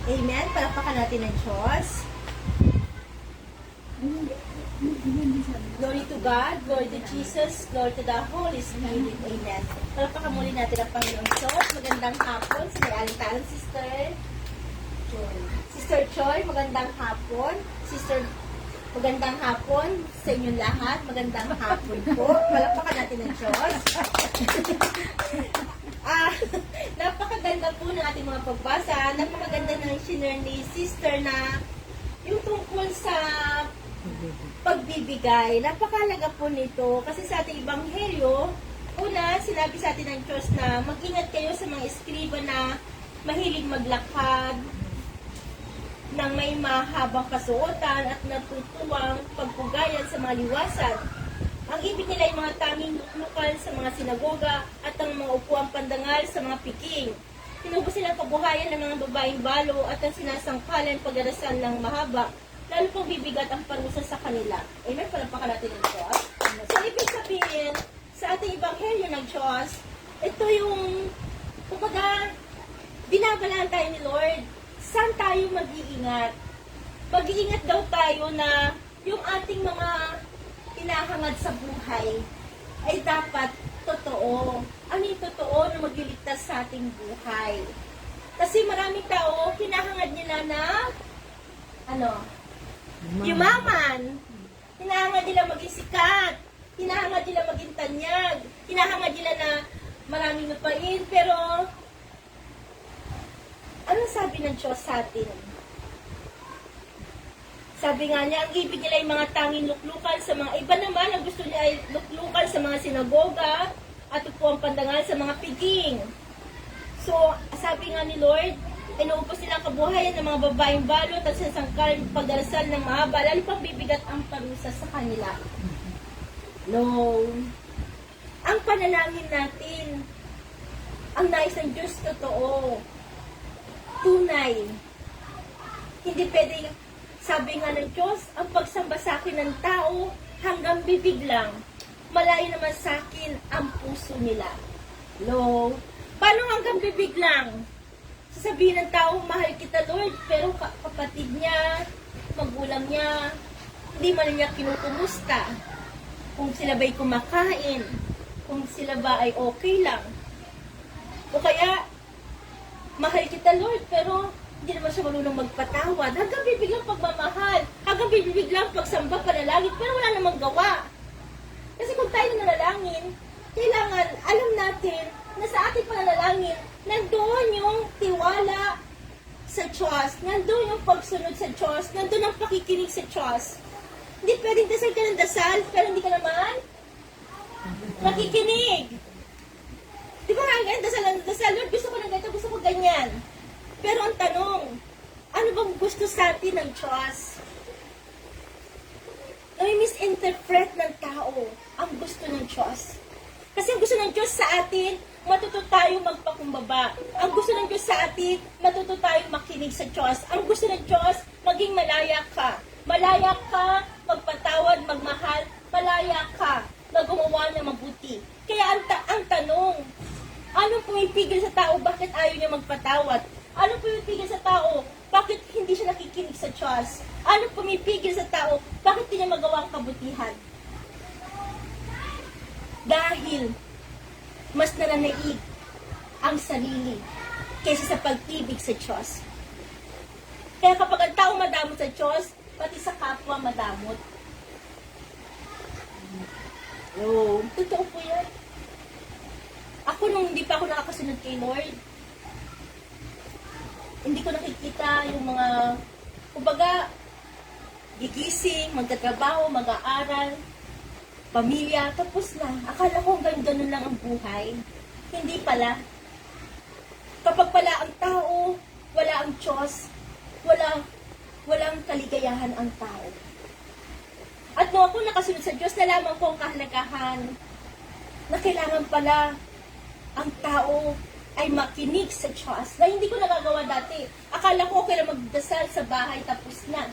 Amen. Palakpakan natin ng Diyos. Glory to God, glory to Jesus, glory to the Holy Spirit. Amen. Palakpakan muli natin ang Panginoon Diyos. Magandang hapon sa may aling Sister Joy. Sister Joy, magandang hapon. Sister, magandang hapon sa inyong lahat. Magandang hapon po. Palakpakan natin ng Diyos. Napakaganda po ng ating mga pagbasa. Napakaganda ng shinare ni Sister na yung tungkol sa pagbibigay. Napakalaga po nito kasi sa ating ebanghelyo, una, sinabi sa atin ng Diyos na mag-ingat kayo sa mga eskriba na mahilig maglakad ng may mahabang kasuotan at natutuwang pagpugayan sa mga liwasan. Ang ibig nila ay mga tanging luklukan sa mga sinagoga at ang mga upuang pandangal sa mga piking. Tinubos silang kabuhayan ng mga babaeng balo at ang sinasangkalan pag-arasal ng mahaba, lalo pang bibigat ang parusa sa kanila. Amen? Palapakan natin ng Diyos. So, ibig sabihin, sa ating ebanghelyo ng Diyos, ito yung, kumbaga, binabalaan tayo ni Lord. Saan tayo mag-iingat? Mag-iingat daw tayo na yung ating mga hinahangad sa buhay ay dapat totoo. Ano yung totoo na magliligtas sa ating buhay? Kasi maraming tao, hinahangad nila na yumaman. Hinahangad nila maging sikat. Hinahangad nila maging tanyag. Hinahangad nila na maraming lupain. Pero, ano sabi ng Diyos sa atin? Sabi nga niya, ang ibig nila ay mga tanging luklukan sa mga iba naman, ang gusto niya ay luklukan sa mga sinagoga at po ang pandangal sa mga piging. So, sabi nga ni Lord, inuupos nilang kabuhayan ng mga babaeng balot at sasangkal pagdarasal ng mahaba, lalo pang bibigat ang parusa sa kanila. No. Ang panalangin natin, ang nais ng Diyos totoo, tunay. Hindi pwede, sabi nga ng Diyos, ang pagsamba sa akin ng tao hanggang bibig lang. Malayo naman sa akin ang puso nila. No. Paano hanggang bibig lang? Sasabihin ng tao, mahal kita Lord, pero kapatid niya, magulang niya, hindi man niya kinukumusta. Kung sila ba'y kumakain, kung sila ba ay okay lang. O kaya, mahal kita Lord, pero hindi naman siya marunong magpatawad. Hanggang bibig lang pagmamahal, hanggang bibig lang pagsamba, panalangin, pero wala namang gawa. Kasi kung tayo nanalangin, kailangan alam natin na sa ating pananalangin, nandoon yung tiwala sa Diyos, nandoon yung pagsunod sa Diyos, nandoon ang pakikinig sa Diyos. Hindi pwedeng dasal ka ng dasal, pero hindi ka naman nakikinig. Di ba nga, dasal ng dasal, Lord, gusto ko ng ganito, gusto ko ganyan. Pero ang tanong, ano bang gusto sa atin ng Diyos? Nami-misinterpret ng tao ang gusto ng Diyos. Kasi ang gusto ng Diyos sa atin, matuto tayo magpakumbaba. Ang gusto ng Diyos sa atin, matuto tayo makinig sa Diyos. Ang gusto ng Diyos, maging malaya ka. Malaya ka, magpatawad, magmahal. Malaya ka, na gumawa ng mabuti. Kaya ang tanong, anong pumipigil sa tao, bakit ayaw niya magpatawad? Anong pumipigil sa tao, bakit hindi siya nakikinig sa Diyos? Anong pumipigil sa tao, bakit hindi niya magawa ang kabutihan? Dahil mas nananaig ang sarili kaysa sa pag-ibig sa Diyos. Kaya kapag ang tao madamot sa Diyos, pati sa kapwa madamot. Yo, totoo po yan. Ako nung hindi pa ako nakakasunod kay Lord, hindi ko nakikita yung mga, kumbaga, gigising, magtatrabaho, mag-aaral, pamilya, tapos na. Akala ko hanggang ganun lang ang buhay. Hindi pala. Kapag pala ang tao, wala ang Diyos, walang kaligayahan ang tao. At nung ako nakasunod sa Diyos, nalaman ko ang kahalagahan na kailangan pala ang tao ay makinig sa Diyos na hindi ko nagagawa dati. Akala ko okay lang magdasal sa bahay, tapos na.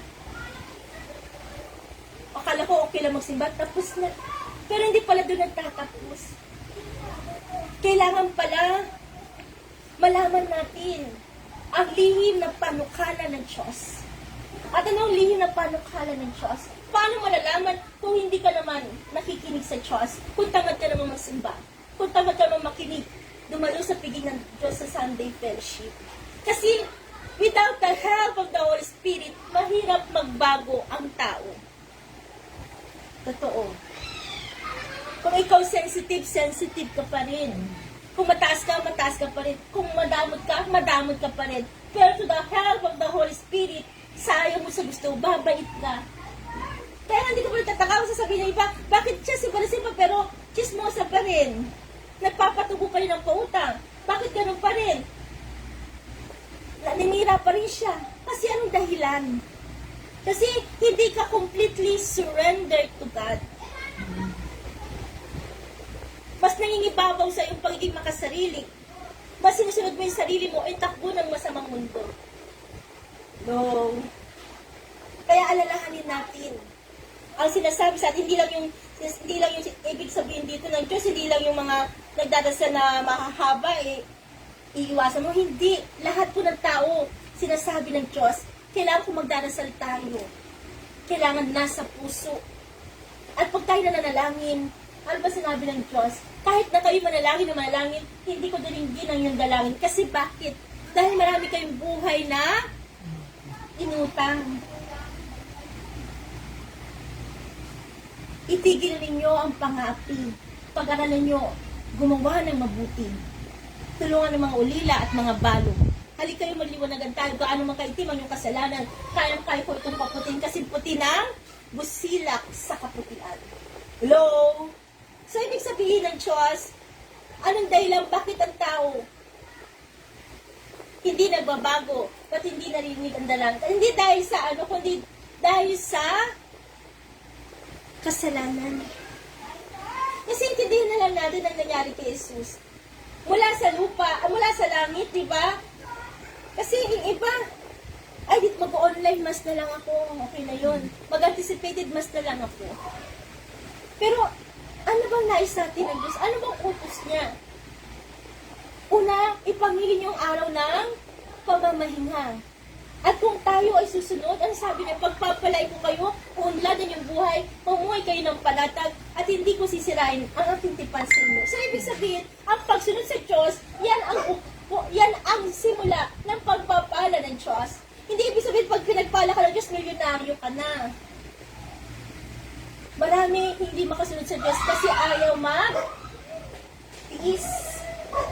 Akala ko okay lang magsimba, tapos na. Pero hindi pala doon nagtatapos. Kailangan pala malaman natin ang lihim na panukala ng Diyos. At anong lihim na panukala ng Diyos? Paano malalaman kung hindi ka naman nakikinig sa Diyos? Kung tamad ka naman magsimba? Kung tamad ka naman makinig, dumalo sa piging ng Diyos sa Sunday fellowship? Kasi without the help of the Holy Spirit, mahirap magbago ang tao. Totoo. Kung ikaw sensitive ka pa rin. Kung mataas ka pa rin. Kung madamot ka pa rin. Pero to the help of the Holy Spirit, sayang mo sa gusto, babait ka. Kaya hindi ko pa nagtataka kung sasabihin ng iba, bakit siya sipa pero chismosa pa rin? Nagpapatubo pa rin ng pautang. Bakit ganun pa rin? Naninira pa rin siya. Kasi anong dahilan? Kasi hindi ka completely surrendered to God. Mas nangingibabaw sa iyong pagiging makasarili. Mas sinusunod mo yung sarili mo ay takbo ng masamang mundo. No. Kaya alalahanin natin. Ang sinasabi sa atin, hindi lang yung ibig sabihin dito ng Diyos, hindi lang yung mga nagdadasal na mahahaba, iiwasan mo. Hindi. Lahat po ng tao, sinasabi ng Diyos, kailangan kung magdadasal tayo. Kailangan nasa puso. At pag tayo nananalangin, ano ba sinabi ng Diyos? Kahit na kayo manalangin na manalangin, hindi ko dinigin ang iyong dalangin. Kasi bakit? Dahil marami kayong buhay na inutang. Itigil ninyo ang pang-aapi. Pag-aralan nyo, gumawa ng mabuti. Tulungan ng mga ulila at mga balong. Halika kayo magliwanagan tayo. Gaano man kaitim ang iyong kasalanan. Kayang-kaya ko itong paputin kasi puti ng busilak sa kaputian. Hello? So, ibig sabihin ng Diyos, anong dahilan bakit ang tao hindi nagbabago, ba't hindi narinig ang dalangin? Hindi dahil sa kundi dahil sa kasalanan. Kasi intindihin na lang natin ang nangyari kay Jesus. Mula sa lupa, mula sa langit, di ba? Kasi yung iba, ay, dito mag-online mas na lang ako, okay na yun. Mag-anticipated mas na lang ako. Pero, ano bang nais natin ng Diyos? Ano bang utos niya? Una, ipamili niyo ang araw ng pamamahinga. At kung tayo ay susunod, ano sabi niya? Pagpapalay ko kayo, unladan yung buhay, mamuhay kayo ng palatag, at hindi ko sisirain ang aking tipan sa inyo. So, ibig sabihin, ang pagsunod sa Diyos, yan ang simula ng pagpapala ng Diyos. Hindi ibig sabihin, pag pinagpala ka ng Diyos, milyonaryo ka na. Marami hindi makasunod sa Diyos kasi ayaw mag-tiis.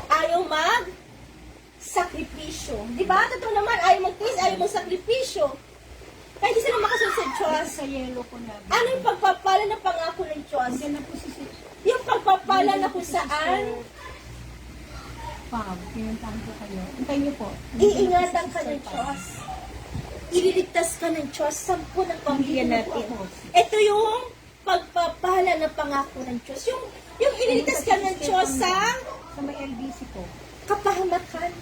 Ayaw mag-sakripisyo. Di ba? Totoo naman, ayaw mag-tiis, ayaw mag-sakripisyo. Kaya hindi sila makasunod sa Diyos. Sa yelo ko na. Ano yung pagpapala ng pangako ng Diyos? Yung pagpapala na kung saan pinuntahan ko kayo. Hintayin niyo po. iingatan ka ng Diyos. Ililigtas ka ng Diyos, 10 ng pamilya natin. Ito yung pagpapala ng pangako ng Diyos. Yung ililigtas ka ng Diyos sa may LBC po. kapahamakan.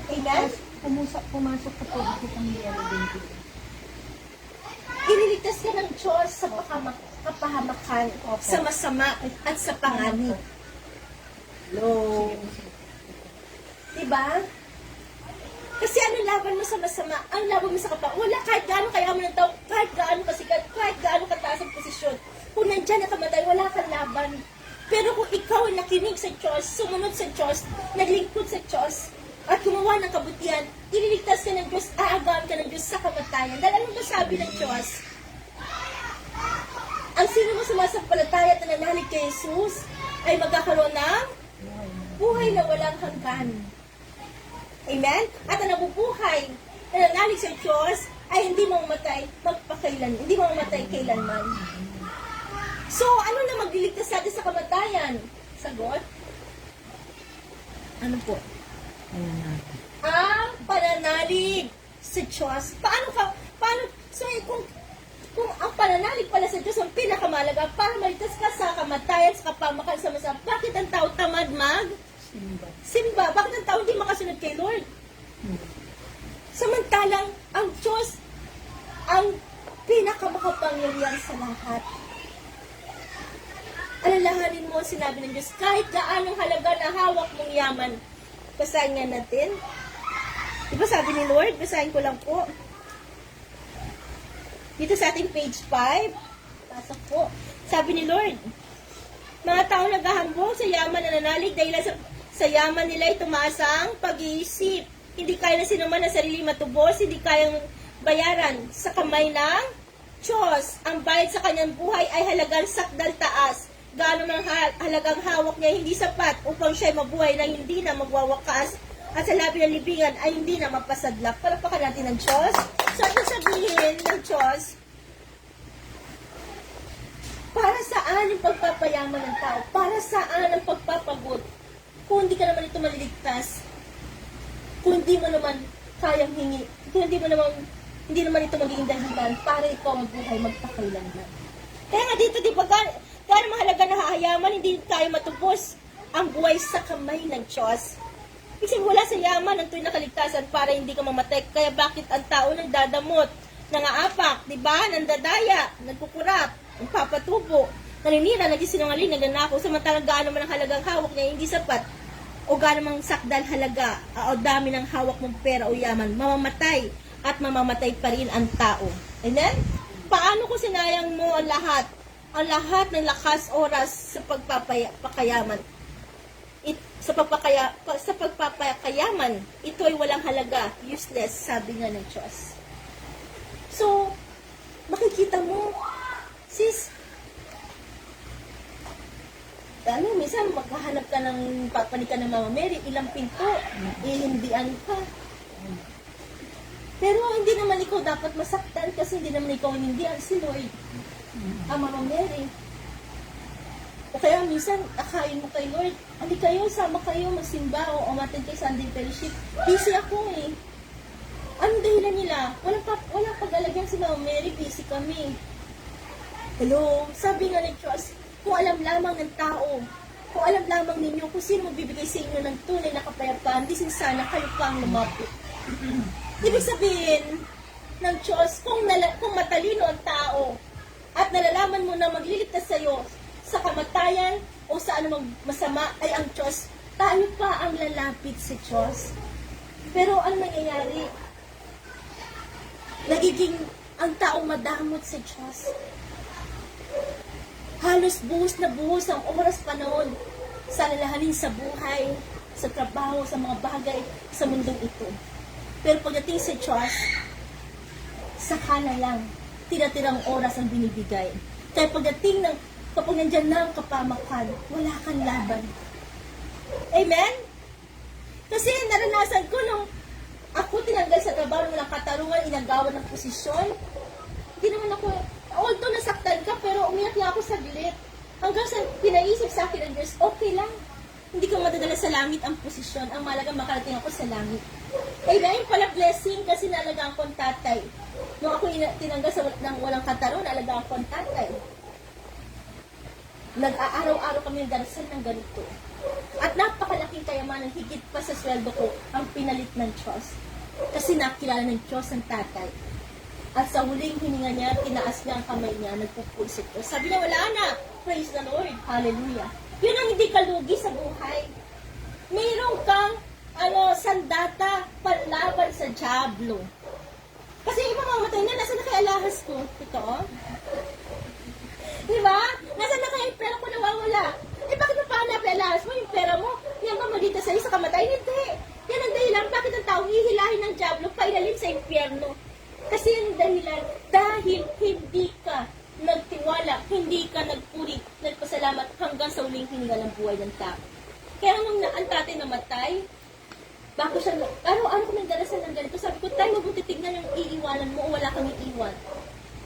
Amen? Pumasok ka po dito pamilya ng LBC. Ililigtas ka ng Diyos sa kapahamakan, sa masama at sa panganib. Hello? Diba? Kasi ano laban mo sa masama? Ang laban mo sa kapahamakan? Wala, kahit gaano kayaman ng tao, kahit gaano kasikat, kahit gaano kataas ang posisyon. Kung nandyan na kamatay, wala kang laban. Pero kung ikaw ay nakinig sa Diyos, sumunod sa Diyos, naglingkod sa Diyos, at gumawa ng kabutihan, ililigtas ka ng Diyos, aagawan ka ng Diyos sa kamatayan. Dahil anong masabi ng Diyos? Ang sino mo sumasampalataya at nananalig kay Jesus ay magkakaroon ng buhay na walang hanggan. Amen? At ang nabubuhay, nananalig sa Diyos, ay hindi mamamatay magpakailan, hindi mamamatay kailanman. So, ano na magliligtas sa atin sa kamatayan? Sagot? Ano po? Ang pananalig sa Diyos. So, kung ang pananalig pala sa Diyos ang pinakamalaga para maligtas ka sa kamatayan, sa kapamakan, sa masama, bakit ang tao tamad simba? Bakit ang tao hindi makasunod kay Lord? Samantalang ang Diyos ang pinakamakapangyarihan sa lahat. Alalahanin mo, sinabi ng Diyos, kahit gaanong halaga na hawak mong yaman, basahin nga natin, Diba sabi ni Lord, basahin ko lang po. Dito sa ating page 5, pasok po. Sabi ni Lord, mga tao naghahambog sa yaman na nanalig dahil sa yaman nila ay tumaas ang pag-iisip. Hindi kaya na sinuman ang sarili matubos, hindi kayang bayaran sa kamay ng Diyos. Ang bayad sa kanyang buhay ay halagang sakdal taas. Gaano man halagang hawak niya hindi sapat upang siya'y mabuhay na hindi na magwawakas at sa labi ng libingan ay hindi na mapasadlak. Palakpakan natin ng Diyos. So, ano sabihin ng Diyos? Para saan yung pagpapayaman ng tao? Para saan ang pagpapagod? Kung hindi ka naman ito maliligtas, kung hindi mo naman kayang hingi, kung hindi naman ito magiging dahilan para ikaw mabuhay magpakailanman. Kaya nga dito, di ba, gaano mahalaga na hahayaman, hindi tayo matubos ang buhay sa kamay ng Diyos. Kasi wala sa yaman ang tuwing nakaligtasan para hindi ka mamatay. Kaya bakit ang tao nagdadamot, nangaapak, di ba, nandadaya, nagkukurap, nagpapatubo, naninira, nagsisinungaling, nagnanakaw, samantalang gaano man ang halagang hawak niya, hindi sapat, o gaano mang sakdal halaga, o dami ng hawak mong pera o yaman, mamamatay, at mamamatay pa rin ang tao. Amen? Paano kung sinayang mo ang lahat ng lakas, oras sa pagpapakayaman? Sa pagpapakayaman, ito ay walang halaga, useless, sabi nga ng Diyos. So, makikita mo, sis, minsan maghahanap ka ng papanik ka ng Mama Mary, ilang pinto, ihindian ka. Pero hindi naman ikaw dapat masaktan kasi hindi naman ikaw hinindihan si Lord, ang Mama Mary. O kaya minsan, akain mo kay Lord, hindi kayo, sama kayo, magsimba o umattend kayo Sunday fellowship. Busy ako eh. Anong dahilan nila? Walang pag-alagyan si Mama Mary, busy kami. Hello? Sabi nga ng Diyos, kung alam lamang ng tao, kung alam lamang ninyo kung sino magbibigay sa inyo ng tunay na kapayapaan, di sana kayo pang lumapit. Ibig sabihin ng Diyos, kung matalino ang tao at nalalaman mo na magliligtas sa iyo sa kamatayan o sa anumang masama ay ang Diyos, tayo pa ang lalapit sa Diyos. Pero ang nangyayari, nagiging ang taong madamot sa Diyos. Halos buhos na buhos ang oras panahon sa lalahanin sa buhay, sa trabaho, sa mga bagay sa mundong ito. Pero pagdating sa Diyos, saka na lang, tira-tirang oras ang binibigay. Kaya kapag nandyan na ang kapamakan, wala kang laban. Amen? Kasi naranasan ko nung ako tinanggal sa trabaho, walang katarungan, inagawan ng posisyon. Hindi naman ako, although nasaktan ka, pero umiyak lang ako saglit. Hanggang sa pinaisip sa akin ng Diyos, okay lang. Hindi ko madadala sa langit ang posisyon. Ang malaga makarating ako sa langit. Amen? Pala blessing kasi naalagaan ko ang tatay. Nung ako tinanggal ng walang katarungan, naalagaan ko ang tatay. Nag-aaraw-araw kami ng darasal ng ganito. At napakalaking kayamanan, higit pa sa sweldo ko, ang pinalit ng Diyos. Kasi nakilala ng Diyos ang tatay. At sa huling hininga niya, tinaas niya ang kamay niya, nagpupulsit ko. Sabi niya, wala na. Praise the Lord. Hallelujah. Yun ang hindi kalugi sa buhay. Mayroon kang sandata panlaban sa Diablo. Kasi yung mamamatay na, nasa na kay alahas ko? Ito, oh. Diba? Nasaan na kaya yung pera ko nawawala? Eh bakit mo pahanapin alahas mo? Yung pera mo, yan ba magdita sa'yo sa kamatay? Hindi. Yan ang dahilan. Bakit ang tao hihilahin ng Diablo pailalim sa impyerno? Kasi yung dahilan, dahil hindi ka nagtiwala, hindi ka nagpuri, nagpasalamat hanggang sa uling hininga ng buhay ng tao. Kaya nung ang tatay namatay, bako siya, araw-araw ko nagdarasal ng ganito. Sabi ko, tayo mabuti tignan yung iiwanan mo o wala kang iiwan.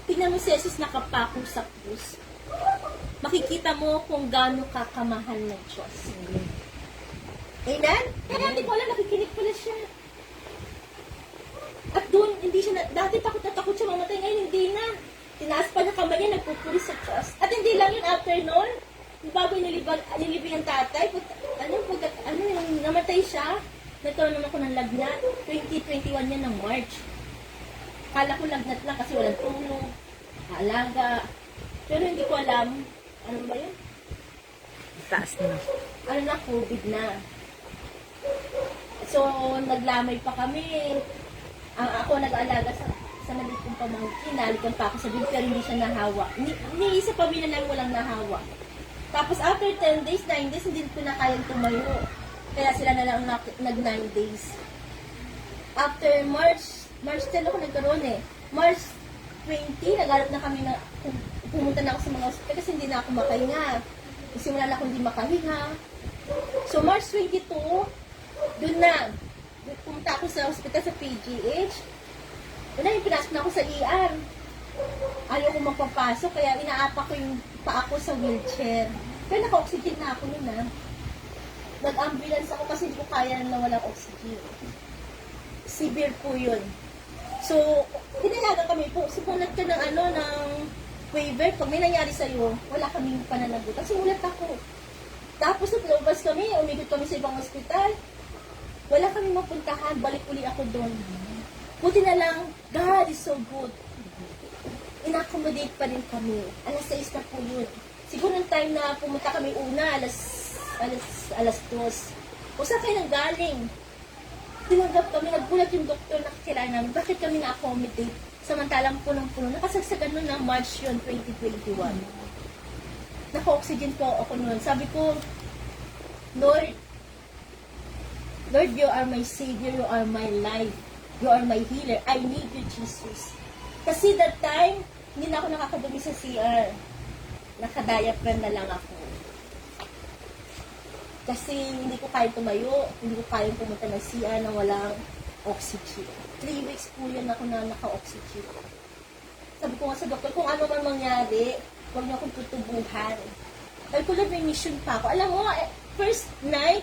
Tignan mo si Jesus nakapako sa krus. Makikita mo kung gaano ka kamahal ng Diyos. Amen? Kaya hindi ko alam, nakikinig pala siya. At doon, hindi siya, dati takot na takot siya mamatay, ngayon hindi na. Tinaas pa na kamay niya, nagpupuri sa Diyos. At hindi lang yun, after noon, bago nilibing ang tatay, yung namatay siya, nagkaroon naman ako ng lagnat, 2021 yan ng March. Kala ko lagnat lang kasi walang tulog, alaga. Pero hindi ko alam, ano ba yun? Taas na. COVID na. So, naglamay pa kami. Ako nag-aalaga sa maliit kong pamangkin. Nalikan pa ako sa bib, pero hindi siya nahawa. Ni isa pamilya lang walang nahawa. Tapos after 10 days, 9 days, hindi ko na kayang tumayo. Kaya sila na lang nag 9 days. After March 10 ako nagkaroon eh. March 20, nagharap na kami na pumunta na ako sa mga hospital kasi hindi na ako makahinga. Simula na ako hindi makahinga. So March 22, doon na. Pumunta ako sa hospital sa PGH. Una, pinasok na ako sa ER. Ayaw ko magpapasok, kaya inaapa ko yung paa ko sa wheelchair. Pero naka-oxygen na ako nun ah. Nag-ambulance ako kasi hindi ko kaya na walang oxygen. Severe po yun. So, hinayagan kami po. Sumunod ka ng waiver. Pag may nangyari sa'yo, wala kaming pananagutan. Sumulat ako. Tapos naglabas kami, umikot kami sa ibang ospital. Wala kaming mapuntahan. Balik uli ako doon. Buti na lang, God is so good. In-accommodate pa rin kami. Alas 6 na po yun. Siguro ng time na pumunta kami una, alas 2. O saan kayo nang galing? Tinanggap kami, nagbulat yung doktor na kakilala namin. Bakit kami na-accommodate? Samantalang punong-puno. Nakasagsagan nun ng March yun, 2021. Naka-oxygen po ako nun. Sabi ko, Lord, you are my Savior, you are my life, you are my healer. I need you, Jesus. Kasi that time, hindi na ako nakakadumi sa CR. Nakadiaphragm na lang ako. Kasi hindi ko kaya tumayo, hindi ko kaya pumunta ng CR na walang oxygen. 3 weeks po yun ako na naka-oxygen. Sabi ko nga sa doktor, kung ano man mangyari, huwag niyo akong tutubuhan. Sabi ko lang, may mission pa ako. Alam mo, first night,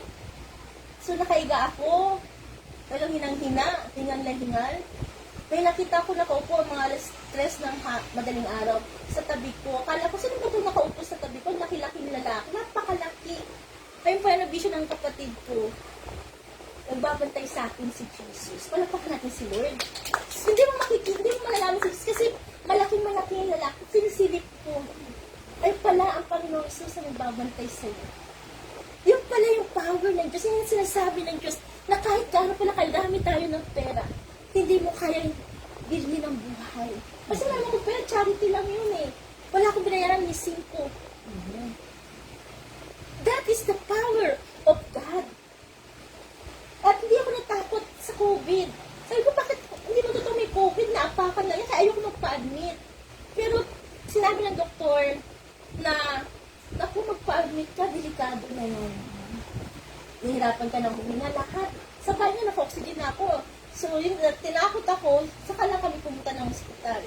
so nakaiga ako, walang hinang-hina, hingal. May nakita ko nakaupo mga alas 3 ng madaling araw sa tabi ko. Akala ko, sino ba ito nakaupo sa tabi ko? Laki-laking lalaki. Napakalaki. Ayun pa yung nabisyon ng kapatid ko. Nagbabantay sa akin si Jesus. Palapakan natin si Lord. Hindi mo makikita, hindi mo malalaman si Jesus kasi malaking yung lalaki. Sinisilip ko. Ay pala, ang Panginoong Jesus ang nagbabantay sa'yo. Yung pala yung power ng Diyos. Yung sinasabi ng Diyos na kahit gaano pala kaldami tayo ng pera, hindi mo kayang bilhin ang buhay. Kasi naman ko pera, charity lang yun eh. Wala akong binayaran ni 5. That is the power of God. At hindi ako natakot sa COVID. Sabi ko, bakit hindi mo totoo may COVID? Naapakan lang yan. Kaya ayoko magpa-admit. Pero sinabi ng doktor na naku, magpa-admit ka, delikado na yun. Nahirapan ka ng huminga lahat. Sabay nga, naka-oxygen na ako. So, yun, tinakot ako, saka lang kami pumunta ng hospital.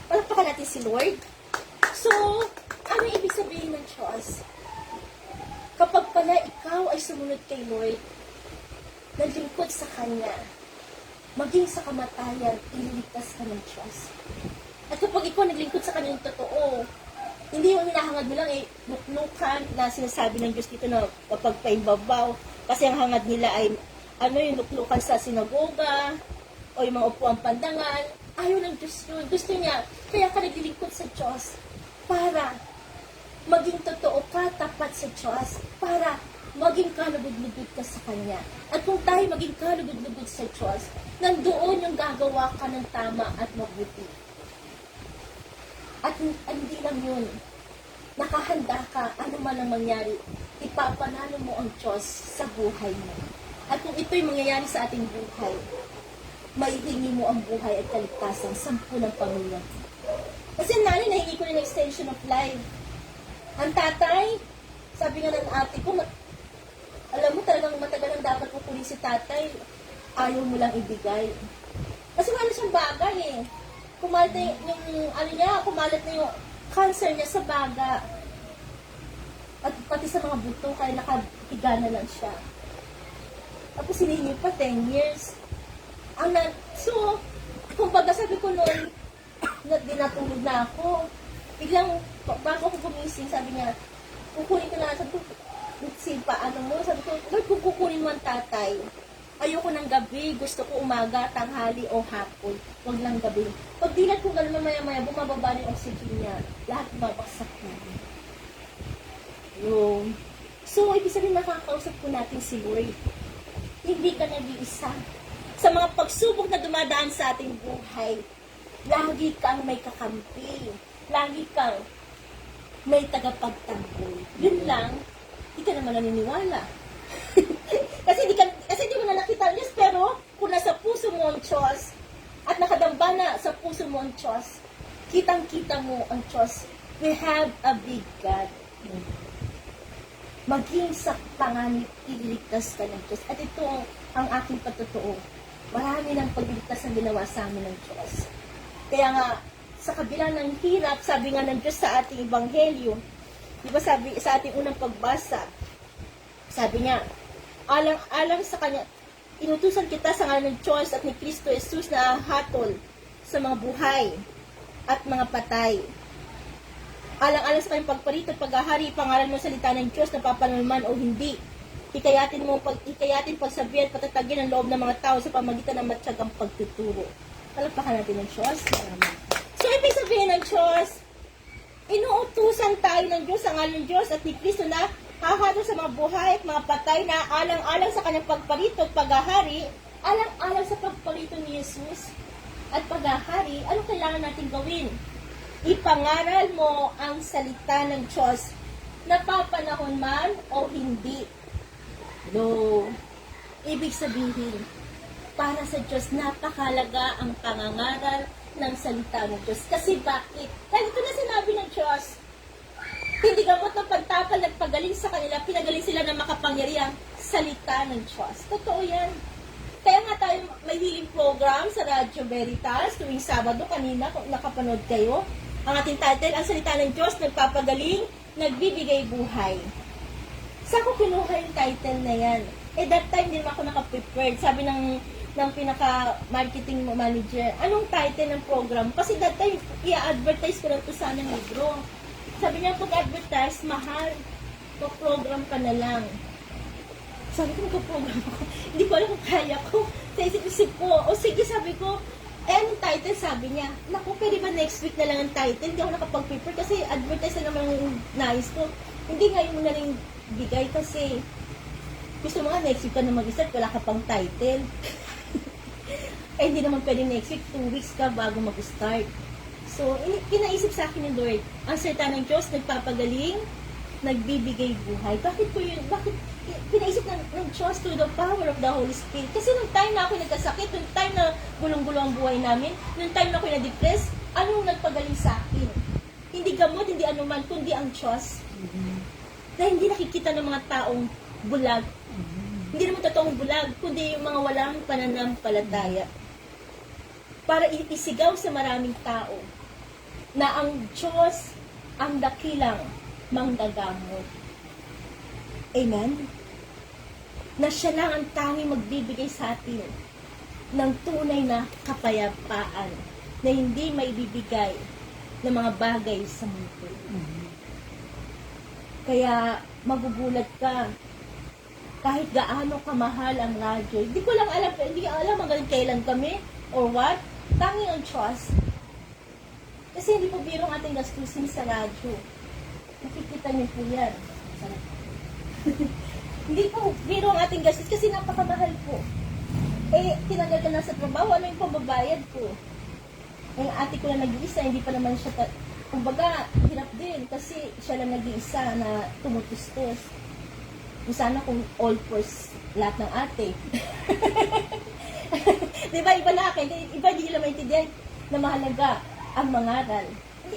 Palakpakan natin si Lord. So, ano ibig sabihin ng Diyos? Kapag pala ikaw ay sumunod kay Lord, naglingkod sa Kanya, maging sa kamatayan, ililigtas ka ng Diyos. At kapag ikaw naglingkod sa Kanya ng totoo, hindi yung hinahangad mo lang luklukan na sinasabi ng Diyos dito na kapag paimbabaw, kasi ang hangad nila ay yung luklukan sa sinagoga, o yung mga upuang pandangal. Ayaw ng Diyos yun. Gusto niya, kaya ka naglilingkod sa Diyos para maging totoo ka, tapat sa Diyos, para maging kalugod-lugod ka sa Kanya. At kung tayo maging kalugod-lugod sa Diyos, nandoon yung gagawa ka ng tama at mabuti. At hindi lang yun, nakahanda ka, ano man ang mangyari, ipapanalo mo ang Diyos sa buhay mo. At kung ito'y mangyayari sa ating buhay, maihingi mo ang buhay at kaligtasan 10 ng pamilya. Kasi nanay, nahingi ko ng extension of life. Ang tatay, sabi nga ng ate ko, alam mo talagang matagal ang dapat kukunin si tatay, ayaw mo lang ibigay. Kasi wala siyang bagay eh. Kumalat na kumalat na yung cancer niya sa baga. At pati sa mga buto, kaya nakahiga na lang siya. Tapos hinihingi pa 10 years. So, kumbaga sabi ko noon, dinatulog na ako. Biglang, bago ako gumising, sabi niya, kukunin ko na, sabi ko, sabi ko, Lord, kung kukunin mo ang tatay, ayoko ng gabi, gusto ko umaga, tanghali, o hapon. Huwag lang gabi. Pag dilat ko gano'n maya-maya, bumababa yung oxygen niya, lahat babaksak na. So, ibig sabihin makakausap ko natin si Lord. Hindi ka nag-iisa. Sa mga pagsubok na dumadaan sa ating buhay, lagi kang may kakampi. Lagi kang may tagapagtanggol. Yun lang, hindi ka naman naniniwala. kasi di mo na nakita ang Diyos, pero kung nasa puso mo ang Diyos, at nakadamba na sa puso mo ang Diyos, kitang-kita mo ang Diyos. We have a big God. Maging sa panganib, ililigtas ka ng Diyos. At ito ang aking patotoo. Marami ng pagliligtas ang ginawa sa amin ng Diyos. Kaya nga, sa kabila ng hirap, sabi nga ng Diyos sa ating Ebanghelyo, di ba sabi sa ating unang pagbasa, sabi niya, alang sa Kanya, inutusan kita sa ngalan ng Diyos at ni Kristo Jesus na hatol sa mga buhay at mga patay. Alang-alang sa kanyang pagparito at paghahari, pangalan mo salita ng Diyos na papanaman o hindi. Hikayatin pagsabihan at patatagin ang loob ng mga tao sa pamagitan ng matyagang pagtuturo. Palagpakan natin ng Diyos. So, ibig sabihin ng Diyos, inuutusan tayo ng Diyos, ang ngalan ng Diyos at ni Kristo na hahatol sa mga buhay at mga patay na alang-alang sa kanyang pagparito at paghahari, alang-alang sa pagparito ni Jesus at paghahari, ano kailangan natin gawin? Ipangaral mo ang salita ng Diyos, napapanahon man o hindi. No. Ibig sabihin, para sa Diyos, napakalaga ang pangangaral ng salita ng Diyos. Kasi bakit? Dahil ito na sinabi ng Diyos, hindi gamot ng pagtapal at pagaling sa kanila, pinagaling sila ng makapangyarihang salita ng Diyos. Totoo yan. Kaya nga tayo may healing program sa Radyo Veritas tuwing Sabado, kanina kung nakapanood kayo. Ang ating title, ang salita ng Diyos, nagpapagaling, nagbibigay buhay. Saan ko kinuha yung title na yan? That time, hindi naman ako nakaprepared. Sabi ng pinaka-marketing manager, anong title ng program? Kasi that time, i-advertise ko lang ito sa ng libro. Sabi niya, pag-advertise, mahal. Program ka na lang. Sabi ko, program ako. Hindi ko alam kung kaya ko. Sa isip-isip ko. O sige, sabi ko, anong title? Sabi niya, naku, pwede ba next week na lang ang title? Hindi ako nakapag-prepare kasi advertise na naman yung nais ko. Hindi ngayon mo na rin bigay kasi gusto mo nga next week ka na mag-start, wala ka pang title. Eh, hindi naman pwede next week, 2 weeks ka bago mag-start. So, kinaisip sa akin ni Lord, ang salita ng Diyos, nagpapagaling, nagbibigay buhay. Bakit po yun? Bakit pinaisip ng Diyos through the power of the Holy Spirit? Kasi nung time na ako nagkasakit, nung time na gulong-gulo ang buhay namin, nung time na ako na-depress, anong nagpagaling sa akin? Hindi gamot, hindi anuman, kundi ang Diyos. Na hindi nakikita ng mga taong bulag. Hindi naman totoong bulag, kundi yung mga walang pananampalataya. Para isigaw sa maraming tao na ang Diyos ang dakilang manggagamot. Amen? Na siya lang ang tanging magbibigay sa atin ng tunay na kapayapaan na hindi maibibigay ng mga bagay sa mundo. Kaya magugulat ka kahit gaano kamahal ang radyo. Hindi ko alam hanggang kailan kami or what. Tanging ang Diyos. Kasi hindi po biro ang ating gastusin sa radyo. Nakikita niyo po yan. Hindi po biro ang ating gastos kasi napakamahal po. Eh, tinagal ka na sa trabaho, ano yung pambabayad ko? Eh, ate ko lang nag-iisa, hindi pa naman siya, kumbaga, hirap din kasi siya lang nag-iisa na tumutustos. Sana kung all first lahat ng ate. Diba, iba na akin, iba hindi nila maintindihan na mahalaga ang mangaral.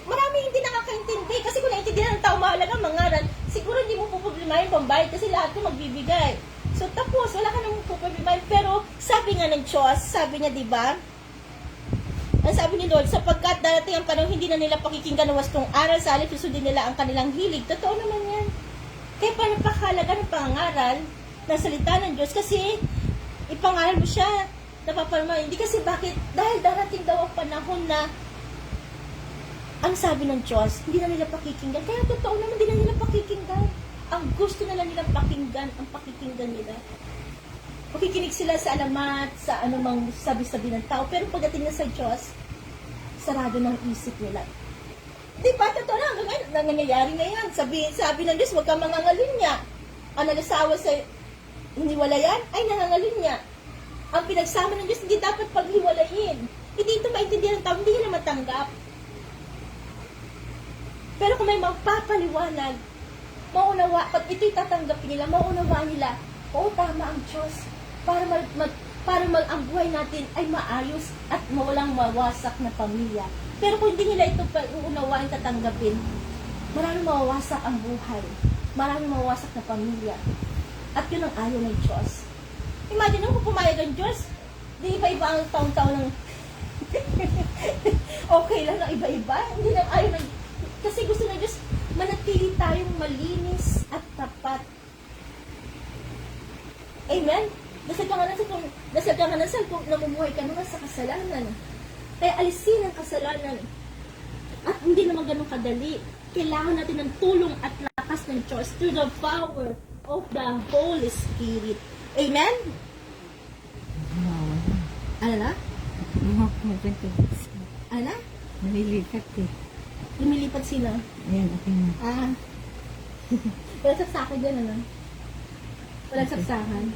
Marami hindi nakakaintindi kasi kung naintindihan ng tao mahalaga ang mangaral, siguro hindi mo puproblemahin pambayad kasi lahat ko magbibigay. So tapos, wala ka nang puproblemahin. Pero sabi nga ng Diyos, sabi niya, diba? Ang sabi ni Lord, sapagkat darating ang panahon hindi na nila pakikinggan ang wastong aral sa halip susundin nila ang kanilang hilig. Totoo naman yan. Kaya napakahalaga ng pangaral ng salita ng Diyos kasi ipangaral mo siya, napapalma. Hindi kasi bakit? Dahil darating daw ang panahon na ang sabi ng Diyos, hindi na nila pakikinggan. Kaya totoo naman, hindi na nila pakikinggan. Ang gusto na lang nilang pakinggan, ang pakikinggan nila. Makikinig sila sa alamat, sa anumang sabi-sabi ng tao. Pero pagdating na sa Diyos, sarado ng isip nila. Di ba? Totoo na, nangyayari na yan. Sabi ng Diyos, huwag kang mangangalunya. Ang nag-asawa sa hiniwalayan ay nangangalin niya. Ang pinagsama ng Diyos hindi dapat paghiwalayin. Hindi ito maintindihan ng tao, hindi niya matanggap. Pero kung may magpapaliwanag, maunawa, pag ito'y tatanggapin nila, maunawaan nila, oo, tama ang Diyos. Para ang buhay natin ay maayos at walang mawasak na pamilya. Pero kung hindi nila ito uunawain, tatanggapin, maraming mawawasak ang buhay. Maraming mawawasak na pamilya. At yun ang ayaw ng Diyos. Imagine mo kung pumayag ang Diyos, di iba-iba ang taon-taon ng okay lang na iba-iba. Hindi lang ayaw ng kasi gusto ng Diyos, manatili tayong malinis at tapat. Amen? Dasal ka nga ng sal kung namumuhay ka naman sa kasalanan. Kaya alisin ang kasalanan. At hindi naman ganun kadali. Kailangan natin ng tulong at lakas ng Diyos through the power of the Holy Spirit. Amen? Ano na? Ano na? Nalilipat eh. Lumilipat sila. Ayan, okay na. Walang saksakan dyan, ano? Walang saksakan.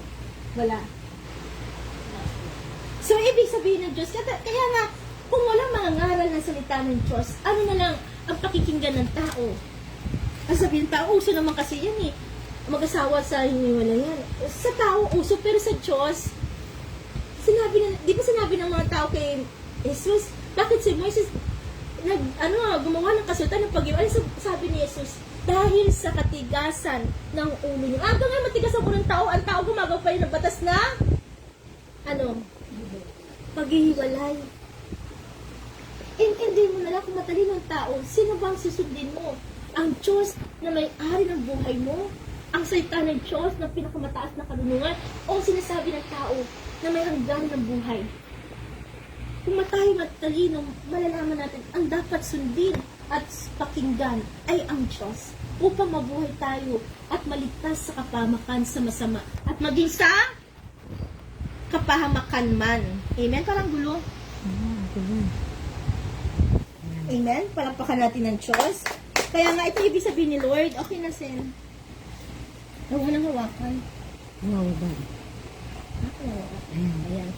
Wala. So, ibig sabihin ng Diyos, kaya nga, kung walang mga ngaral ng salita ng Diyos, ano na lang ang pakikinggan ng tao? Ang sabihin ng tao, uso naman kasi yan eh. Mag-asawa sa hiniwalayan. Sa tao, uso, pero sa Diyos, di ba sinabi ng mga tao kay Jesus, bakit si Moises, gumawa ng kasultan ng pag-iwan? Sabi ni Jesus, dahil sa katigasan ng ulo niyo. Nga matigas ang ulo ng tao, ang tao gumagawa pa rin ng batas na, paghihiwalay. Hindi mo na lang kung matalino ang tao, sino bang susundin mo? Ang Diyos na may-ari ng buhay mo? Ang salita ng Diyos na pinakamataas na karunungan? O sinasabi ng tao na may hanggan ng buhay? Kung tayo matalino, malalaman natin ang dapat sundin at pakinggan ay ang Diyos upang mabuhay tayo at maligtas sa kapahamakan sa masama at maging sa kapahamakan man. Amen? Parang gulo. Amen? Palampakan natin ng Diyos. Kaya nga, ito ibig sabihin ni Lord, okay na Sen. Walang hawakan. Ayan.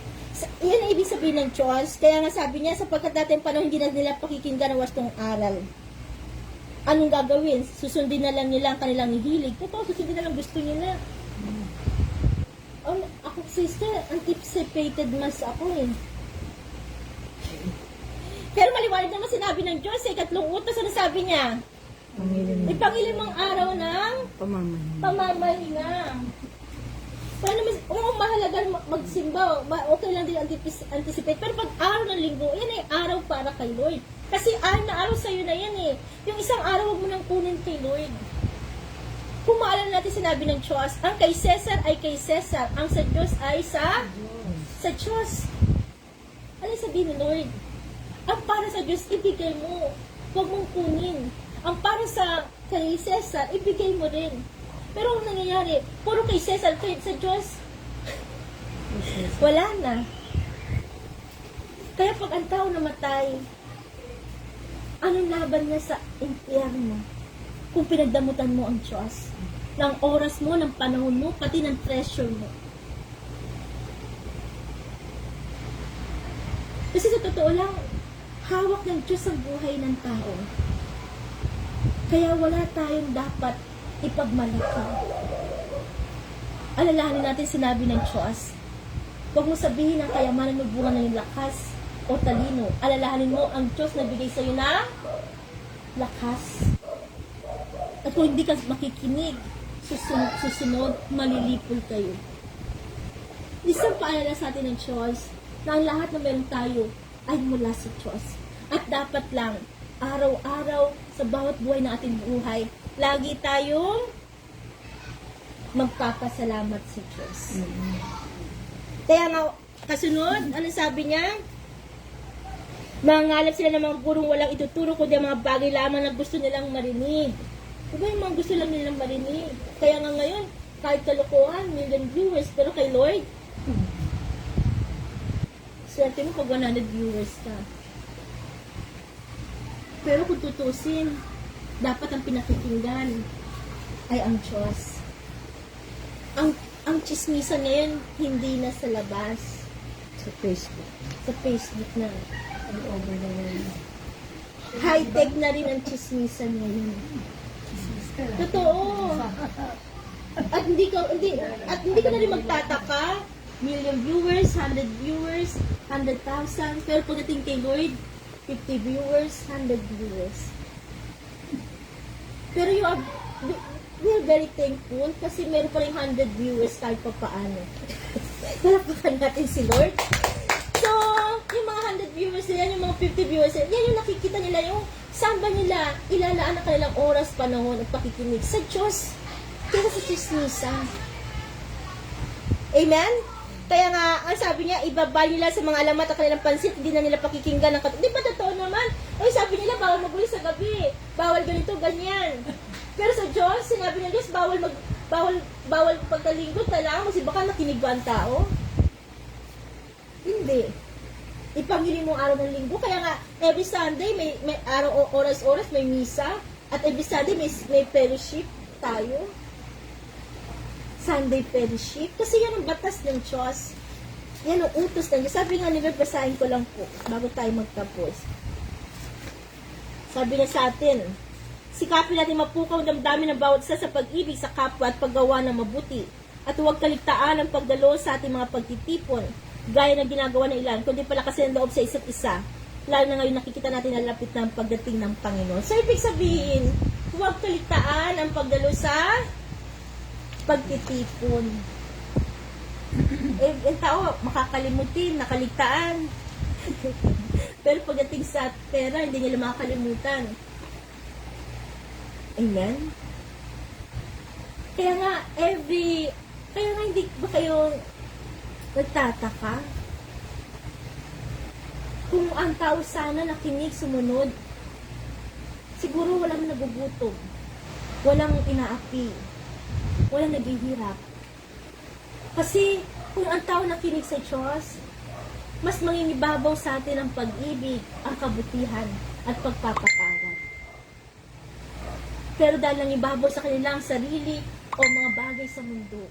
Yan ang ibig sabihin ng Diyos. Kaya nga sabi niya, sapagkat natin panahon hindi na nila pakikinggan ang wastong aral. Anong gagawin? Susundin na lang nila ang kanilang hilig. Totoo, susundin na lang gusto nila. Ako, sister, anticipated mas ako eh. Pero maliwanag naman sinabi ng Diyos eh, katlong utos, ano sabi niya? Ipangilimang araw ng pamamahinga. Paano mahalaga magsimba, okay lang din anticipate. Pero pag araw ng linggo, yan ay araw para kay Lord. Kasi na araw sa'yo na yan eh. Yung isang araw, huwag mo nang kunin kay Lord. Kung maalala natin sinabi ng Diyos, ang kay Cesar ay kay Cesar, ang sa Diyos ay sa Diyos. Ano sabihin ni Lord? Ang para sa Diyos, ibigay mo. Huwag mong kunin. Ang para sa kay Cesar, ibigay mo rin. Pero ang nangyayari, puro kay Cesar, sa Diyos, wala na. Kaya pag ang tao namatay, anong laban niya sa impyerno? Kung pinagdamutan mo ang Diyos, ng oras mo, ng panahon mo, pati ng treasure mo. Kasi sa totoo lang, hawak ng Diyos ang buhay ng tao. Kaya wala tayong dapat ipagmalaki. Alalahanin natin sinabi ng Diyos. Huwag mo sabihin ang kayamanan mo bunga ng lakas o talino. Alalahanin mo ang Diyos na bigay sa iyo na lakas. At kung hindi ka makikinig, susunod, malilipol kayo. Isang paalala sa atin ng Diyos na ang lahat na meron tayo ay mula sa Diyos. At dapat lang, araw-araw, sa bawat buhay na ating buhay, lagi tayong magpapasalamat sa Diyos. Kaya nga, kasunod, ano sabi niya? Mangangalap sila ng mga gurong walang ituturo kundi ang mga bagay lamang na gusto nilang marinig. Diba yung mga gusto lang nilang marinig? Kaya nga ngayon, kahit kalokohan, million viewers, pero kay Lord, swerte mo pag 100 viewers ka. Pero kung tutusin, dapat ang pinakikinggan ay ang Diyos. Ang ang chismisan ngayon, hindi na sa labas. Sa Facebook. Sa Facebook na. All over the world. High-tech na rin ang chismisan ngayon. Totoo. At hindi ka na rin magtataka. Million viewers, 100 viewers, 100,000. Pero pagdating kay Lord, 50 viewers, 100 viewers. Pero we're very thankful kasi meron pa rin 100 viewers kahit pa paano. Palakpakan natin si Lord. So, yung mga 100 viewers nila, yung mga 50 viewers nila, yan yung nakikita nila, yung saan ba nila ilalaan ang kanilang oras, panahon, at pakikinig sa Diyos kaya sa chismisan. Amen? Kaya nga, ang sabi niya, ibaba nila sa mga alamat ang kanilang pansit, hindi na nila pakikinggan ng Di ba totoo naman? Ay, sabi nila, bawal magulis sa gabi. Bawal ganito, ganyan. Pero sa Diyos, sinabi ng Diyos, bawal pagkalingkod, kailangan kasi baka nakinig ba ang tao? Hindi. Ipangili mo araw ng linggo. Kaya nga, every Sunday, may araw, oras-oras, may misa. At every Sunday, may fellowship tayo. Sunday fellowship. Kasi yan ang batas ng Diyos. Yan ang utos ng Diyos. Sabi nga nila, basahin ko lang po, bago tayo magtapos. Sabi na sa atin, sikapin natin mapukaw damdamin ng bawat isa sa pag-ibig sa kapwa at paggawa ng mabuti. At huwag kaligtaan ang pagdalo sa ating mga pagtitipon, gaya ng ginagawa ng ilan, kundi pala kasi ang loob sa isa't isa. Lalo na ngayon nakikita natin na lapit ng pagdating ng Panginoon. So, ibig sabihin, huwag kaligtaan ang pagdalo sa pagtitipon. Ang tao, makakalimutin, nakaligtaan. Pero pagdating sa pera, hindi nila makakalimutan. Amen? Kaya nga, hindi ba kayo nagtataka? Kung ang tao sana nakinig, sumunod, siguro walang nagugutom, walang inaapi, walang naghihirap. Kasi, kung ang tao nakinig sa Diyos, mas mangingibabaw sa atin ang pag-ibig, ang kabutihan, at pagpapatawad. Pero dahil nangibabaw sa kanilang sarili o mga bagay sa mundo,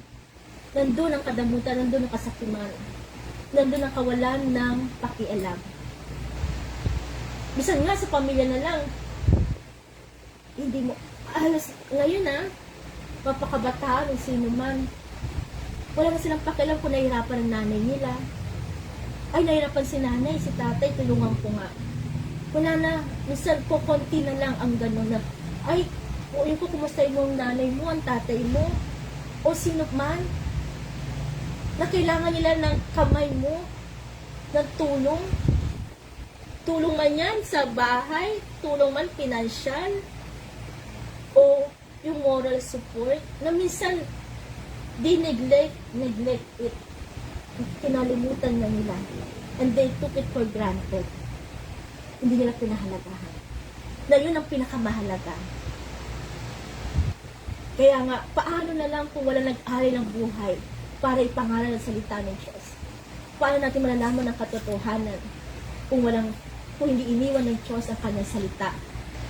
nandun ang kadamutan, nandun ang kasakiman, nandun ang kawalan ng pakialam. Bisan nga sa pamilya na lang, hindi mo, halos ngayon mapakabataan o sino man, wala na silang pakialam kung nahihirapan ang nanay nila. Ay, nahihirapan si nanay, si tatay, tulungan ko nga. Wala na, minsan po, konti na lang ang gano'n na, ay, uwi ko, kumusta yung nanay mo, ang tatay mo, o sino man, na kailangan nila ng kamay mo, ng tulong. Tulong man yan sa bahay, tulong man pinansyal, o yung moral support, na minsan, they neglect it. Kinalimutan na nila. And they took it for granted. Hindi nila pinahalagahan. Na yun ang pinakamahalaga. Kaya nga, paano na lang kung wala nag-aral ng buhay para ipangaral ang salita ng Diyos? Paano natin malalaman ang katotohanan kung hindi iniwan ng Diyos ang kanyang salita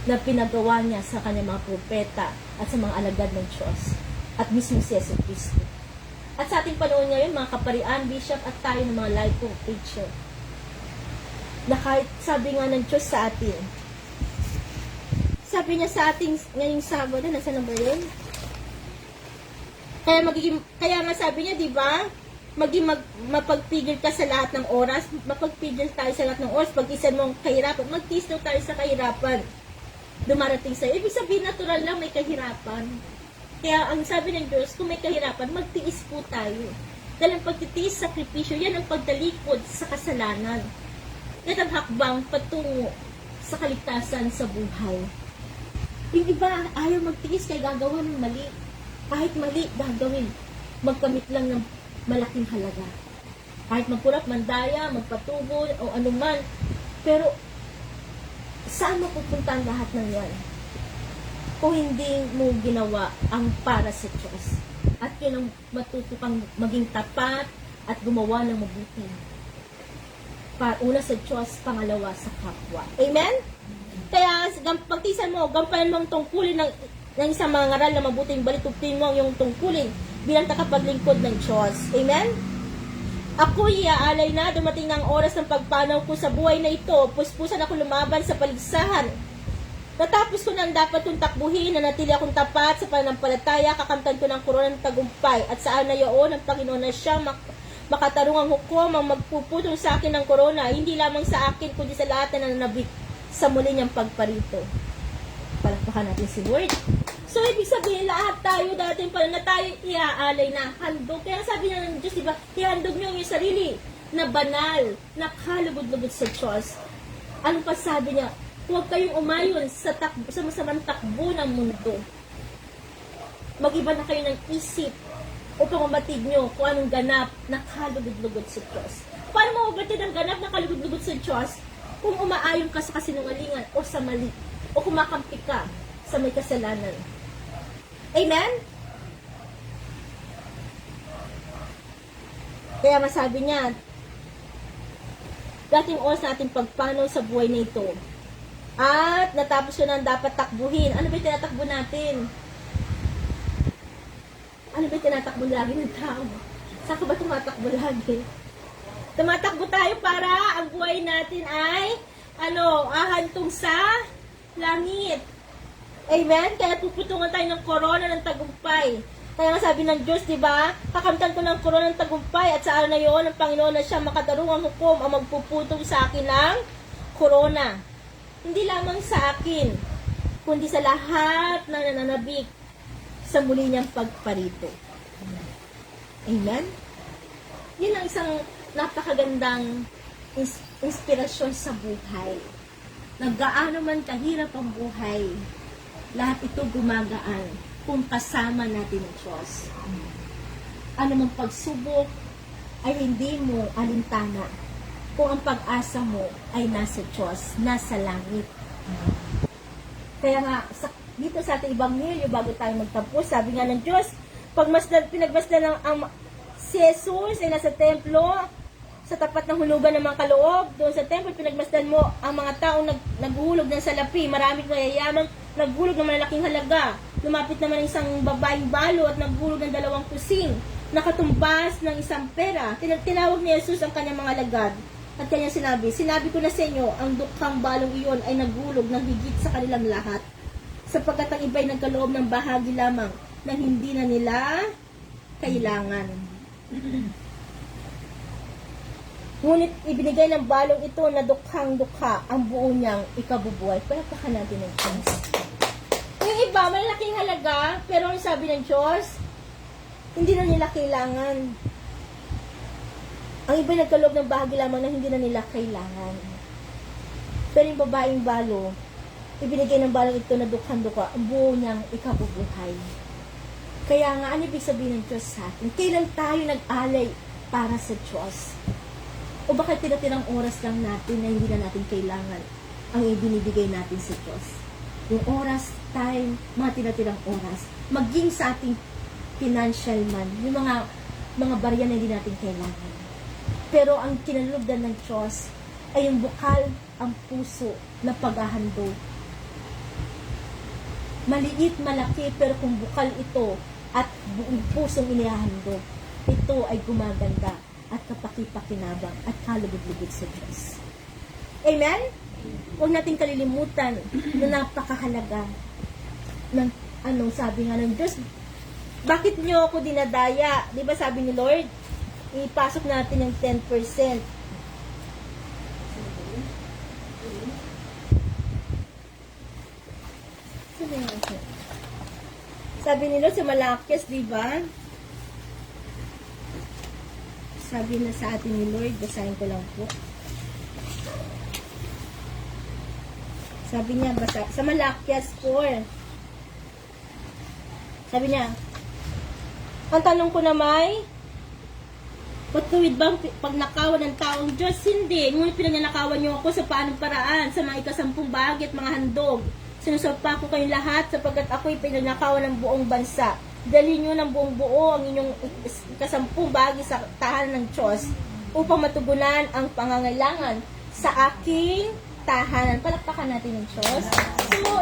na pinagawa niya sa kanyang mga propeta at sa mga alagad ng Diyos at mismo si Yesu Cristo. At sa ating panahon ngayon, mga kaparian, bishop, at tayo ng mga life of preacher, na kahit sabi nga ng Diyos sa atin, sabi niya sa ating ngayong Sabado, nasa na ba yun? Kaya nga sabi niya, di ba? Mapagpigil ka sa lahat ng oras, mapagpigil tayo sa lahat ng oras, pag-isan mong kahirapan, magtiis daw tayo sa kahirapan. Dumarating sa'yo. Ibig sabihin, natural lang may kahirapan. Kaya ang sabi ng Diyos, kung may kahirapan, magtiis po tayo. Dahil ang pagtitiis, sakripisyo, yan ang pagtalikod sa kasalanan. Yan ang hakbang patungo sa kaligtasan sa buhay. Yung iba, ayaw magtiis kaya gagawa ng mali. Kahit mali, gagawin. Magkamit lang ng malaking halaga. Kahit magkurap, mandaya, magpatubo, o anuman. Pero, saan mapupunta ang lahat ng yan? Kung hindi mo ginawa ang para sa Diyos. At yun ang matuto kang maging tapat at gumawa ng mabuti. Una sa Diyos, pangalawa sa kapwa. Amen? Kaya, pagtisan mo, gampanan mo ang tungkulin ng isang mga ngaral na mabuting balitugtin mo yung tungkulin bilang takapaglingkod ng Diyos. Amen? Ako'y iaalay na, dumating na ang oras ng pagpanaw ko sa buhay na ito. Puspusan ako lumaban sa paligsahan. Natapos ko na ang dapat kong takbuhin, nanatili akong tapat sa pananampalataya, kakamtan ko ng korona ng tagumpay. At saan na yaon ang Panginoon na siya makatarungang hukom ang magpuputol sa akin ng korona, hindi lamang sa akin, kundi sa lahat na nananabik sa muli niyang pagparito. Palakpakan natin si Lord. So, ibig sabihin, lahat tayo dati pala na tayo iaalay na handog. Kaya sabi niya ng Diyos, diba, ihandog niyo ang iyong sarili na banal, na kalugod-lugod sa Diyos. Ano pa sabi niya? Huwag kayong umayon sa masamang takbo ng mundo. Mag-iba na kayo ng isip upang mamatid niyo kung anong ganap na kalugod-lugod sa Diyos. Paano mabatid ang ganap na kalugod-lugod sa Diyos kung umaayon ka sa kasinungalingan o sa mali o kumakampi ka sa may kasalanan? Amen? Kaya masabi niya, dating oras natin pagpanaw sa buhay na ito. At natapos ko na ang dapat takbuhin. Ano ba yung tinatakbo natin? Ano ba yung tinatakbo lagi ng tao? Saan ka ba tumatakbo lagi? Tumatakbo tayo para ang buhay natin ay ahantong sa langit. Amen? Kaya puputungan tayo ng korona ng tagumpay. Kaya nga sabi ng Diyos, di ba? Kakamtan ko ng korona ng tagumpay at sa araw na yun, ang Panginoon na siya makatarungang hukom ang magpuputong sa akin ng korona. Hindi lamang sa akin, kundi sa lahat ng nananabik sa muli niyang pagparito. Amen? Yun ang isang napakagandang inspirasyon sa buhay. Naggaano man kahirap ang buhay, lahat ito gumagaan kung kasama natin ang Diyos. Ano mang pagsubok ay hindi mo alintana kung ang pag-asa mo ay nasa Diyos, nasa langit. Kaya nga, dito sa ating Ebanghelyo, bago tayo magtapos, sabi nga ng Diyos, pinagmasdan si Jesus ay nasa templo, sa tapat ng hulugan ng mga kaloob, doon sa temple, pinagmasdan mo ang mga taong naghuhulog ng salapi, maraming mayayamang naghulog ng malalaking halaga. Lumapit naman isang babaeng balo at naghulog ng 2 kusing, nakatumbas ng isang pera. Tinawag ni Jesus ang kanyang mga alagad at kanyang sinabi ko na sa inyo, ang dukhang balong iyon ay naghulog ng higit sa kanilang lahat, sapagkat ang iba'y nagkaloob ng bahagi lamang na hindi na nila kailangan. Ngunit ibinigay ng balong ito na dukhang-dukha ang buo niyang ikabubuhay. Palakpakan natin ng Diyos. Yung iba, malaking halaga, pero ang sabi ng Diyos, hindi na nila kailangan. Ang iba nagkaloob ng bahagi lamang na hindi na nila kailangan. Pero yung babaeng balo, ibinigay ng balong ito na dukhang-dukha ang buo niyang ikabubuhay. Kaya nga, ano ibig sabihin ng Diyos sa atin? Kailan tayo nag-alay para sa Diyos? O bakit tinatirang oras lang natin na hindi na natin kailangan ang ibinibigay natin sa Diyos? Yung oras, time, mga tinatirang oras, maging sa ating financial man, yung mga barya na hindi natin kailangan. Pero ang kinalugdan ng Diyos ay yung bukal ang puso na paghahandog. Maliit, malaki, pero kung bukal ito at buong pusong inihahandog, ito ay gumaganda at kapakipakinabang at kalugod-lugod sa Diyos. Amen? Huwag natin kalilimutan na napakahalaga ng sabi nga ng Diyos, bakit niyo ako dinadaya? Di ba sabi ni Lord, ipasok natin yung 10%. Sabi ni Lord sa Malakias, di ba? Sabi na sa atin ni Lord, basahin ko lang po. Sabi niya, sa Malakias 4. Sabi niya, ang tanong ko na matuwid bang pagnakawan ng taong Diyos? Hindi. Ngunit pinanakawan niyo ako sa paanong paraan, sa mga 10 bahagi at mga handog. Sinusumpa ko kayong lahat sapagkat ako'y pinanakawan ng buong bansa. Dalhin nyo ng buong buo ang inyong 10 bahagi sa tahanan ng Diyos upang matugunan ang pangangailangan sa aking tahanan. Palakpakan natin ng Diyos. So,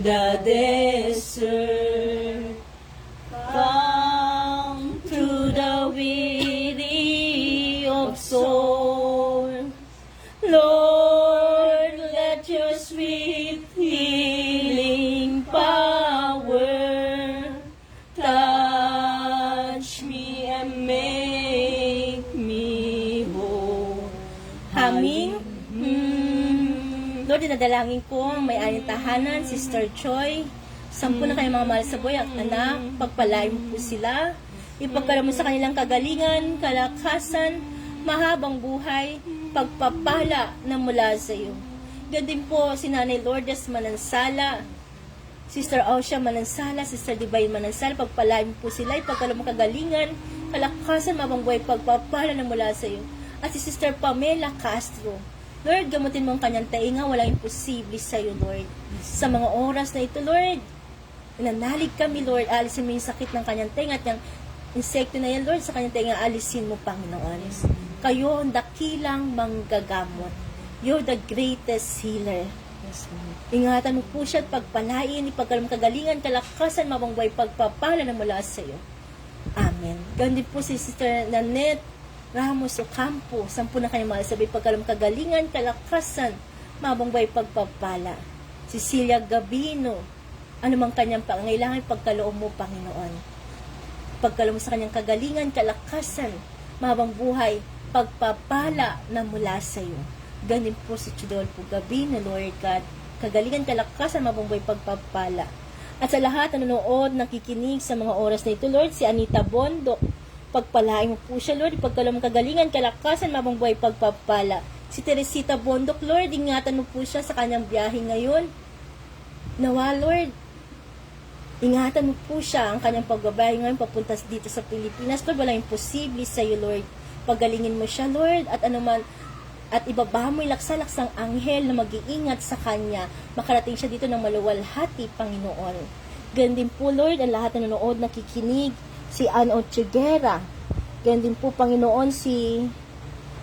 the desert. Come through the weary of soul. Lord, let your sweet healing power touch me and make me whole. Haming. Lord, dinadalangin ko ang may-aring tahanan, Sister Choi. 10 na kayong mga mahal sa buhay at anak, pagpalain mo po sila. Ipagkaroon mo sa kanilang kagalingan, kalakasan, mahabang buhay, pagpapala na mula sa iyo. Ganun din po si Nanay Lourdes Manansala, Sister Ausha Manansala, Sister Divine Manansala, pagpalain mo po sila, ipagkaroon mo kagalingan, kalakasan, mahabang buhay, pagpapala na mula sa iyo. At si Sister Pamela Castro, Lord, gamutin mo ang kanyang tainga, walang imposible sa iyo, Lord. Sa mga oras na ito, Lord, nananalig kami, Lord, alisin mo yung sakit ng kanyang tainga at yung insekto na yan, Lord, sa kanyang tainga, alisin mo, Panginoon. Kayo ang dakilang manggagamot. You're the greatest healer. Yes, Lord. Ingatan mo po siya at pagpalain, ipagkaroon mo kagalingan, kalakasan, mabangbuhay, pagpapala na mula sa iyo. Amen. Ganun din po si Sister Nanette Ramos Ocampo, 10 na kanyang mahal sabi, pagkaroon kagalingan, kalakasan, mabangbuhay, pagpapala. Cecilia Gabino, anumang kanyang pangailangan, pagkaloob mo, Panginoon. Pagkaloob mo sa kanyang kagalingan, kalakasan, mabang buhay, pagpapala na mula sa iyo. Ganun po si Chidolfo Gabino, Lord God, kagalingan, kalakasan, mabang buhay, pagpapala. At sa lahat na nanonood, nakikinig sa mga oras na ito, Lord, si Anita Bondo, pagpalain mo po siya, Lord, pagkaloob mo kagalingan, kalakasan, mabang buhay, pagpapala. Si Teresita Bondok, Lord, ingatan mo po siya sa kanyang biyahe ngayon. Nawa, Lord, ingatan mo po siya ang kanyang pagbabahay ngayon papunta dito sa Pilipinas. Lord, walang imposible sa iyo, Lord. Paggalingin mo siya, Lord, at anuman, at ibaba mo yung laksa-laksang anghel na mag-iingat sa kanya. Makarating siya dito ng maluwalhati, Panginoon. Ganun din po, Lord, ang lahat na nanonood, nakikinig, si Ann Ochiguera. Ganun din po, Panginoon, si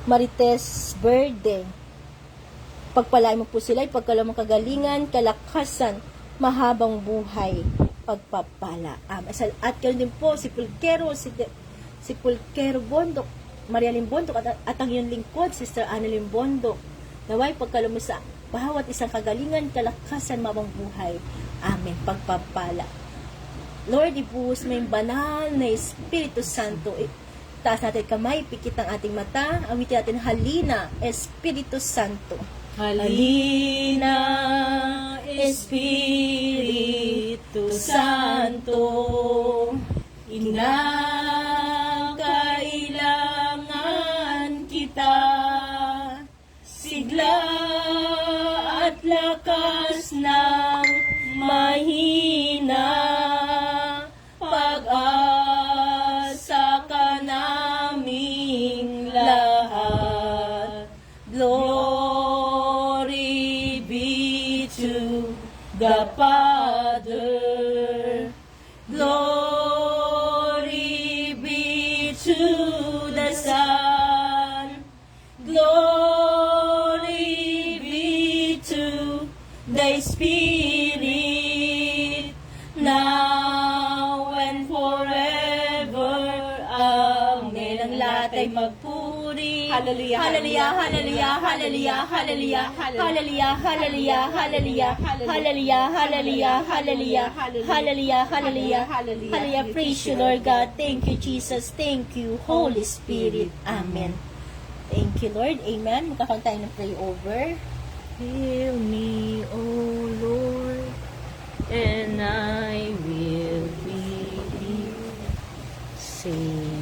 Marites Verde. Pagpalain mo po sila, ipagkaloob mo kagalingan, kalakasan, mahabang buhay, pagpapala. At ganun din po, si Pulquero Bondok, Maria Limbondok, at ang iyong lingkod, Sister Ana Limbondok. Naway, pagkaloob mo sa bawat isang kagalingan, kalakasan, mahabang buhay. Amen. Pagpapala. Lord, ibuhos mo yung banal na Espiritu Santo. Taas natin kamay, pikit ang ating mata. Awitin natin, halina, Espiritu Santo. Halina, Espiritu Santo. Kailangan kita. Sigla at lakas ng mahina. Pag-asa ka naming lahat. Glory be to the Father. Glory be to the Son. Glory be to the Spirit. Now and forever. Amen. Ang lahat ay magpuri. Hallelujah, hallelujah, hallelujah, hallelujah, hallelujah, hallelujah, hallelujah, hallelujah, hallelujah, hallelujah, hallelujah, hallelujah, hallelujah, hallelujah. Praise you, Lord God. Thank you, Jesus. Thank you, Holy Spirit. Amen. Thank you, Lord. Amen. Magkakaroon tayo ng pray over. Heal me, O Lord, and I will be saved.